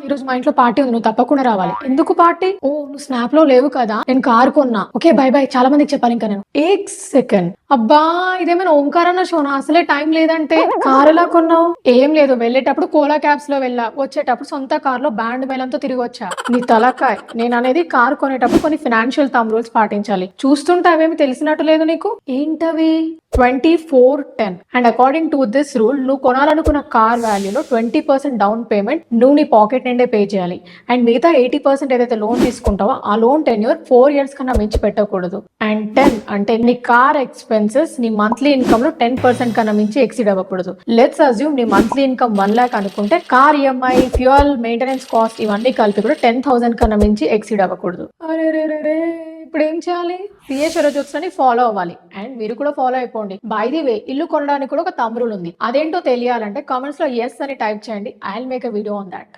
ఈ రోజు మా ఇంట్లో పార్టీ ఉంది, నువ్వు తప్పకుండా రావాలి. ఎందుకు పార్టీ? ఓ నువ్వు స్నాప్ లో లేవు కదా, నేను కార్ కొన్నా. Okay by by. చాలా మందికి చెప్పాలి ఇంకా నేను. ఏక్ సెకండ్. అబ్బా ఇదేమైనా ఓంకారన్న షోనా? అసలే టైం లేదంటే కార్ ఎలా కొన్నావు? ఏం లేదు, వెళ్ళేటప్పుడు కోలా క్యాబ్స్ లో వెళ్ళా, వచ్చేటప్పుడు సొంత కార్ లో బ్యాండ్ మేళంతో తిరిగి వచ్చా. నీ తలకాయ్. నేను అనేది కార్ కొనేటప్పుడు కొన్ని ఫినాన్షియల్ థంబ్ రూల్స్ పాటించాలి. చూస్తుంటే అవేమి తెలిసినట్టు లేదు నీకు. ఏంటవి? 24-10 and according to this rule నువ్వు కొనాలనుకున్న కార్ వాల్యూలో 20% డౌన్ పేమెంట్ నువ్వు నీ పాకెట్ నుండే పే చేయాలి. అండ్ మిగతా 80% ఏదైతే లోన్ తీసుకుంటావో ఆ లోన్ టెన్యూర్ 4 years కన్నా మించి పెట్టకూడదు. అండ్ 10 అంటే నీ కార్ ఎక్స్పెన్సెస్ నీ మంత్లీ ఇన్కమ్ లో 10% కన్నా మించి ఎక్సీడ్ అవ్వకూడదు. లెట్స్ అజ్యూమ్ నీ మంత్లీ ఇన్కమ్ 1 lakh అనుకుంటే car EMI, fuel, maintenance cost ఇవన్నీ కలిపి కూడా 10,000 కన్నా మించి ఎక్సీడ్ అవ్వకూడదు. అరే ఇప్పుడు ఏం చేయాలి? సిఏ షరజోక్స్ అని ఫాలో అవ్వాలి. అండ్ మీరు కూడా ఫాలో అయిపోండి. బై ది వే, ఇల్లు కొనడానికి కూడా ఒక థంబ్ రూల్ ఉంది. అదేంటో తెలియాలంటే కామెంట్స్ లో ఎస్ అని టైప్ చేయండి. I will make a video on that.